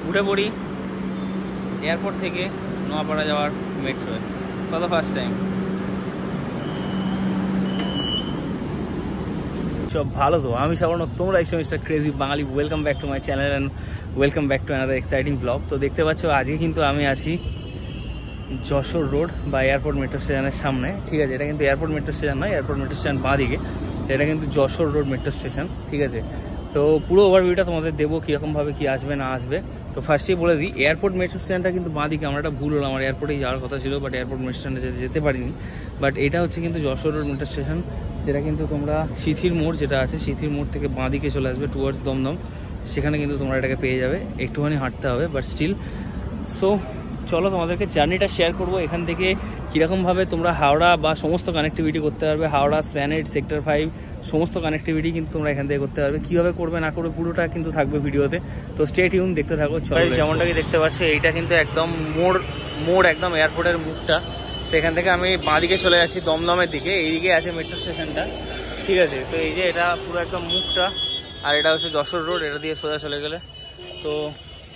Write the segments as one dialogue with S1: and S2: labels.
S1: উঠে পড়ি এয়ারপোর্ট থেকে নোয়াপাড়া যাওয়ার মেট্রোয়। For first time. সব ভালো তো, আমি সাধারণত তোমরা এই সময় crazy Bangali. Welcome back to my channel and welcome back to another exciting blog. তো দেখতে পাচ্ছ আজকে কিন্তু আমি আছি যশোর রোড বা এয়ারপোর্ট মেট্রো স্টেশনের সামনে। ঠিক আছে, এটা কিন্তু এয়ারপোর্ট মেট্রো স্টেশন নয়, এয়ারপোর্ট মেট্রো স্টেশন বাঁ দিকে, এটা কিন্তু যশোর রোড মেট্রো স্টেশন। ঠিক আছে, তো পুরো ওভারভিউটা তোমাদের দেবো কীরকমভাবে কী আসবে না আসবে। তো ফার্স্টেই বলে দিই, এয়ারপোর্ট মেট্রো স্টেশনটা কিন্তু বাঁ দিকে। আমার একটা ভুল হলো, আমার এয়ারপোর্টেই যাওয়ার কথা ছিল, বাট এয়ারপোর্ট মেট্রো স্টেশনে যেতে পারিনি। বাট এটা হচ্ছে কিন্তু যশোর রোড মেট্রো স্টেশন, যেটা কিন্তু তোমরা সিথির মোড় যেটা আছে, সিথির মোড় থেকে বাঁ দিকে চলে আসবে টুয়ার্ডস দমদম, সেখানে কিন্তু তোমরা এটাকে পেয়ে যাবে। একটুখানি হাঁটতে হবে বাট স্টিল। সো চলো তোমাদেরকে জার্নিটা শেয়ার করবো এখান থেকে কীরকমভাবে তোমরা হাওড়া বা সমস্ত কানেক্টিভিটি করতে পারবে। হাওড়া, স্প্ল্যানেড, সেক্টর 5 সমস্ত কানেক্টিভিটি কিন্তু তোমরা এখান থেকে করতে পারবে। কীভাবে করবে না করবে পুরোটা কিন্তু থাকবে ভিডিওতে, তো স্টে টিউন, দেখতে থাকো। চলো, যেমনটাকে দেখতে পাচ্ছ এইটা কিন্তু একদম মোড় একদম এয়ারপোর্টের মুখটা। তো এখান থেকে আমি বাঁ দিকে চলে যাচ্ছি দমদমের দিকে, এইদিকে আছে মেট্রো স্টেশনটা। ঠিক আছে, তো এই যে এটা পুরো একদম মুখটা, আর এটা হচ্ছে যশোর রোড, এটা দিয়ে সোজা চলে গেলে। তো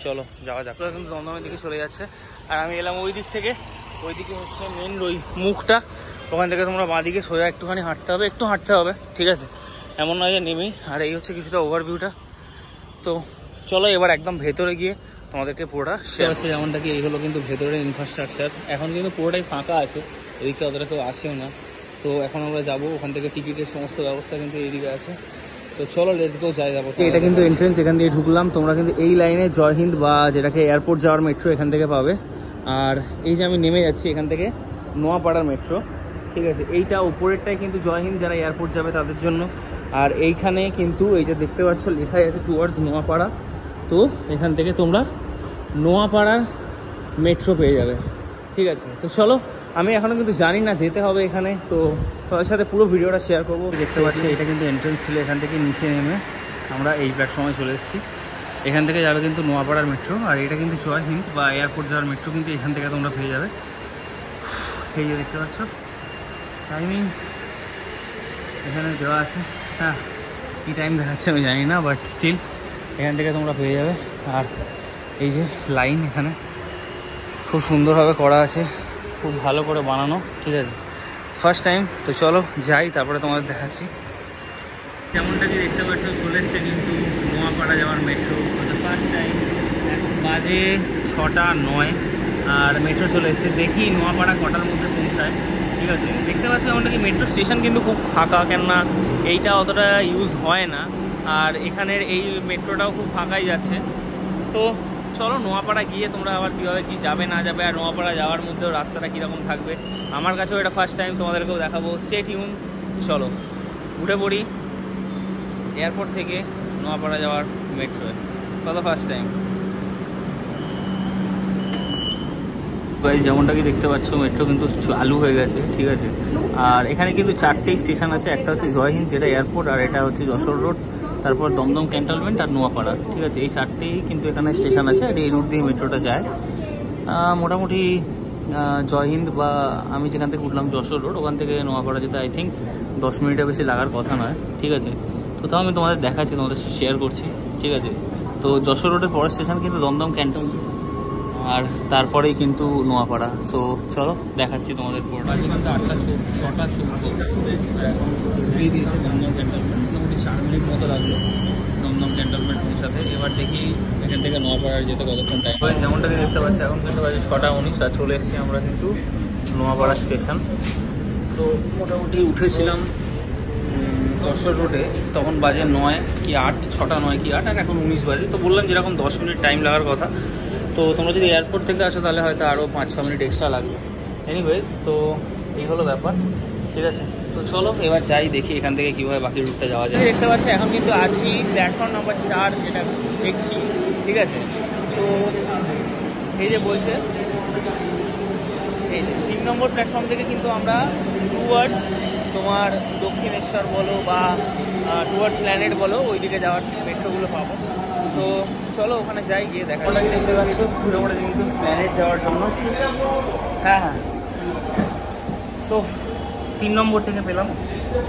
S1: চলো যাওয়া যাক। কিন্তু দমদমের দিকে চলে যাচ্ছে, আর আমি এলাম ওই দিক থেকে। ওইদিকে হচ্ছে মেন ওই মুখটা, ওখান থেকে তোমরা বাঁ দিকে সোজা একটুখানি হাঁটতে হবে, একটু হাঁটতে হবে। ঠিক আছে, এমন নয় যে নেমেই। আর এই হচ্ছে কিছুটা ওভারভিউটা। তো চলো এবার একদম ভেতরে গিয়ে তোমাদেরকে পুরোটা শেয়ার হচ্ছে। যেমনটা কি এই হলো কিন্তু ভেতরের ইনফ্রাস্ট্রাকচার। এখন কিন্তু পুরোটাই ফাঁকা আছে, এদিকটা অতটা কেউ আসেও না। তো এখন আমরা যাবো, ওখান থেকে টিকিটের সমস্ত ব্যবস্থা কিন্তু এইদিকে আছে। তো চলো লেটস গো, যাবো। এটা কিন্তু এন্ট্রেন্স, এখান দিয়ে ঢুকলাম। তোমরা কিন্তু এই লাইনে জয়হিন্দ বা যেটাকে এয়ারপোর্ট যাওয়ার মেট্রো এখান থেকে পাবে। আর এই যে আমি নেমে যাচ্ছি এখান থেকে নোয়াপাড়ার মেট্রো। ঠিক আছে, এইটা উপরেরটাই কিন্তু জয়হিন্দ, যারা এয়ারপোর্ট যাবে তাদের জন্য। আর এইখানে কিন্তু এই যে দেখতে পাচ্ছ লেখাই আছে টুয়ার্ডস নোয়াপাড়া। তো এখান থেকে তোমরা নোয়াপাড়ার মেট্রো পেয়ে যাবে। ঠিক আছে, তো চলো, আমি এখনও কিন্তু জানি না যেতে হবে এখানে, তো তাদের সাথে পুরো ভিডিওটা শেয়ার করবো। দেখতে পাচ্ছি এটা কিন্তু এন্ট্রেন্স ছিল, এখান থেকে নিচে নেমে আমরা এই প্ল্যাটফর্মে চলে এসেছি। এখান থেকে যাবে কিন্তু নোয়াপাড়ার মেট্রো, আর এটা কিন্তু জয়হিন্দ বা এয়ারপোর্ট যাওয়ার মেট্রো কিন্তু এখান থেকে তোমরা পেয়ে যাবে। এই যে দেখতে পাচ্ছ টাইমিং এখানে দেওয়া আছে। হ্যাঁ, কী টাইম দেখাচ্ছে আমি জানি না, বাট স্টিল এখান থেকে তোমরা পেয়ে যাবে। আর এই যে লাইন এখানে খুব সুন্দরভাবে করা আছে, খুব ভালো করে বানানো। ঠিক আছে, ফার্স্ট টাইম। তো চলো যাই, তারপরে তোমাদের দেখাচ্ছি। যেমনটা কি দেখতে পাচ্ছ চলে এসছে কিন্তু নোয়াপাড়া যাওয়ার মেট্রো, ফার্স্ট টাইম। এখন বাজে 6:09 আর মেট্রো চলে এসছে। দেখি নোয়াপাড়া কটার মধ্যে পৌঁছায়। ঠিক আছে, দেখতে পাচ্ছ যেমনটা কি মেট্রো স্টেশন কিন্তু খুব ফাঁকা, কেননা এইটা অতটা ইউজ হয় না। আর এখানের এই মেট্রোটাও খুব ফাঁকাই যাচ্ছে। তো চলো নোয়াপাড়া গিয়ে তোমরা আবার কীভাবে কী যাবে না যাবে, আর নোয়াপাড়া যাওয়ার মধ্যেও রাস্তাটা কীরকম থাকবে, আমার কাছেও এটা ফার্স্ট টাইম, তোমাদেরকেও দেখাবো। Stay tune. চলো উঠে পড়ি এয়ারপোর্ট থেকে নোয়াপাড়া যাওয়ার মেট্রোয় ফর দ্য ফার্স্ট টাইম। যেমনটা কি দেখতে পাচ্ছ মেট্রো কিন্তু চালু হয়ে গেছে। ঠিক আছে, আর এখানে কিন্তু 4টেই স্টেশন আছে। একটা হচ্ছে জয়হিন্দ যেটা এয়ারপোর্ট, আর এটা হচ্ছে যশোর রোড, তারপর দমদম ক্যান্টনমেন্ট আর নোয়াপাড়া। ঠিক আছে, এই 4টেই কিন্তু এখানে স্টেশন আছে, আর এই রুট দিয়ে মেট্রোটা যায়। মোটামুটি জয়হিন্দ বা আমি যেখান থেকে উঠলাম যশোর রোড, ওখান থেকে নোয়াপাড়া যেতে আই থিঙ্ক 10 মিনিটের বেশি লাগার কথা নয়। ঠিক আছে, তো তাও আমি তোমাদের দেখাচ্ছি, তোমাদের শেয়ার করছি। ঠিক আছে, তো যশোর রোডের পরের স্টেশন কিন্তু দমদম ক্যান্টনমেন্ট, আর তারপরেই কিন্তু নোয়াপাড়া। সো চলো দেখাচ্ছি তোমাদের পুরোটা। কিন্তু 6:14 দিয়েছে দমদম ক্যান্টনমেন্ট, মোটামুটি 4 মিনিট মতো লাগলো দমদম ক্যান্টনমেন্ট পৌঁছাতে। এবার দেখি এখান থেকে নোয়াপাড়ার যেতে কতক্ষণ টাইম। যেমনটাকে দেখতে পাচ্ছি এখন কিন্তু বাজে 6:19 আর চলে এসেছি আমরা কিন্তু নোয়াপাড়া স্টেশন। তো মোটামুটি উঠেছিলাম যশোর রোডে, তখন বাজে 9 কি 8, 6:09 কি 8, আর এখন 19 বাজে। তো বললাম যেরকম 10 মিনিট টাইম লাগার কথা, তো তোমরা যদি এয়ারপোর্ট থেকে আসো তাহলে হয়তো আরও 5-6 মিনিট এক্সট্রা লাগবে। এনিওয়েজ, তো এই হলো ব্যাপার। ঠিক আছে, তো চলো এবার যাই, দেখি এখান থেকে কীভাবে বাকি রুটটা যাওয়া যায়। দেখতে পাচ্ছি এখন কিন্তু আছি প্ল্যাটফর্ম নাম্বার 4 যেটা দেখছি। ঠিক আছে, তো এই যে বলছে এই 3 নম্বর প্ল্যাটফর্ম থেকে কিন্তু আমরা টুয়ার্ডস তোমার দক্ষিণেশ্বর বলো বা টুয়ার্ডস প্ল্যানেট বলো, ওই দিকে যাওয়ার মেট্রোগুলো পাবো। তো চলো ওখানে যাই, গিয়ে দেখা। ওটাকে দেখতে পাচ্ছ ঘুরে পড়েছে কিন্তু প্ল্যানেট যাওয়ার জন্য। হ্যাঁ হ্যাঁ, সো 3 নম্বর থেকে পেলাম,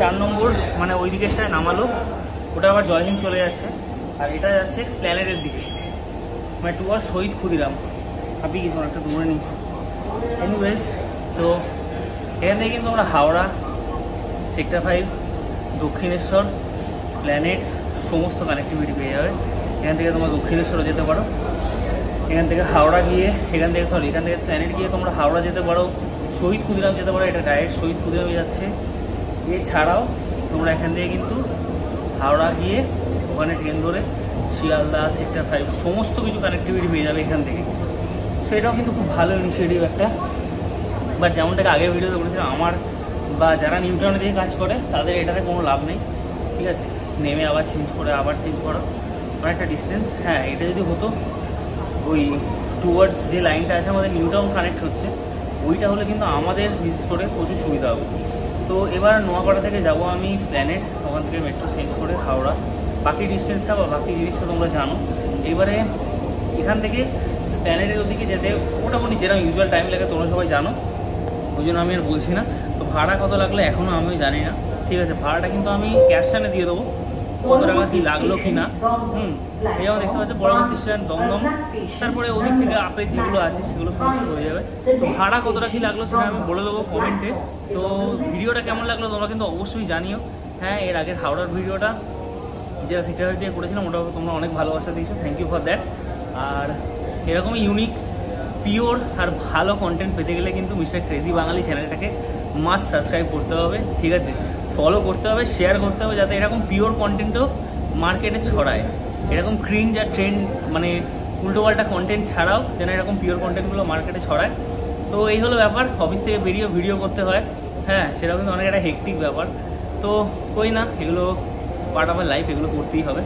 S1: 4 নম্বর মানে ওই দিকেরটায় নামালো, ওটা আবার জয়হিন্দ চলে যাচ্ছে, আর এটা যাচ্ছে প্ল্যানেটের দিকে। মানে টুয়ার্স শহীদ ক্ষুদিরাম। আপনি কিছু একটা দূরে নিয়েছি। এনিওয়েজ, তো এখান থেকে কিন্তু আমরা হাওড়া, সেক্টর 5, দক্ষিণেশ্বর, প্ল্যানেট সমস্ত কানেক্টিভিটি পেয়ে যাবে। এখান থেকে তোমরা দক্ষিণেশ্বরও যেতে পারো, এখান থেকে হাওড়া গিয়ে এখান থেকে প্ল্যানেট গিয়ে তোমরা হাওড়া যেতে পারো, শহীদ ক্ষুদিরাম যেতে পারো, এটা ডাইরেক্ট শহীদ ক্ষুদিরামে যাচ্ছে। এছাড়াও তোমরা এখান থেকে কিন্তু হাওড়া গিয়ে ওখানে ট্রেন ধরে শিয়ালদা, সেক্টর 5 সমস্ত কিছু কানেক্টিভিটি পেয়ে যাবে এখান থেকে। সেটাও কিন্তু খুব ভালো ইনিশিয়েটিভ একটা। বাট যেমনটাকে আগের ভিডিওতে বলেছিলাম, আমার বা যারা নিউ টাউনে দিয়ে কাজ করে তাদের এটাতে কোনো লাভ নেই, ঠিক আছে? নেমে আবার চেঞ্জ করা অনেকটা ডিস্টেন্স। হ্যাঁ, এটা যদি হতো ওই টুয়ার্ডস যে লাইনটা আছে আমাদের নিউ টাউন কানেক্ট হচ্ছে, ওইটা হলে কিন্তু আমাদের বিশেষ করে প্রচুর সুবিধা হবে। তো এবার নোয়াপাড়া থেকে যাব আমি প্ল্যানেট, ওখান থেকে মেট্রো চেঞ্জ করে হাওড়া। বাকি ডিস্টেন্সটা বা বাকি জিনিসটা তোমরা জানো। এবারে এখান থেকে প্ল্যানেটের ওদিকে যেতে মোটামুটি যেরকম ইউজুয়াল টাইম লাগে তোমরা সবাই জানো, ওই জন্য আমি আর বলছি না। তো ভাড়া কত লাগলো এখনও আমিও জানি না, ঠিক আছে? ভাড়াটা কিন্তু আমি ক্যাপশনে দিয়ে দেবো, কত টাকা কী লাগলো কি না। এই যেমন দেখতে পাচ্ছ পরবর্তী স্টেশন দমদম, তারপরে ওদিক থেকে আপে যেগুলো আছে সেগুলো সমস্ত হয়ে যাবে। তো ভাড়া কতটা কী লাগলো সেটা আমি বলে দেবো কমেন্টে। তো ভিডিওটা কেমন লাগলো তোমরা কিন্তু অবশ্যই জানিও। হ্যাঁ, এর আগের হাওড়ার ভিডিওটা যেটা সেক্টর দিয়ে করেছিলাম ওটা তোমরা অনেক ভালোবাসা দিয়েছো, থ্যাংক ইউ ফর দ্যাট। আর এরকমই ইউনিক, পিওর আর ভালো কন্টেন্ট পেতে গেলে কিন্তু মিস্টার ক্রেজি বাঙালি চ্যানেলটাকে মাস্ট সাবস্ক্রাইব করতে হবে, ঠিক আছে? ফলো করতে হবে, শেয়ার করতে হবে, যাতে এরকম পিওর কন্টেন্টও মার্কেটে ছড়ায়। এরকম ক্রিঞ্জ আর ট্রেন্ড মানে উল্টোপাল্টা কন্টেন্ট ছাড়াও যেন এরকম পিওর কন্টেন্টগুলো মার্কেটে ছড়ায়। তো এই হলো ব্যাপার, অফিস থেকে বেরিয়ে ভিডিও করতে হয়। হ্যাঁ, সেটাও কিন্তু অনেক একটা হেক্টিক ব্যাপার। তো কই না, এগুলো পার্ট অফ মাই লাইফ, এগুলো করতেই হবে।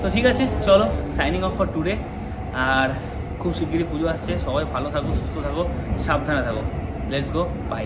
S1: তো ঠিক আছে, চলো সাইনিং অফ ফর টুডে। আর খুব শিগগিরই পুজো আসছে, সবাই ভালো থাকো, সুস্থ থাকো, সাবধানে থাকো। Let's go, by.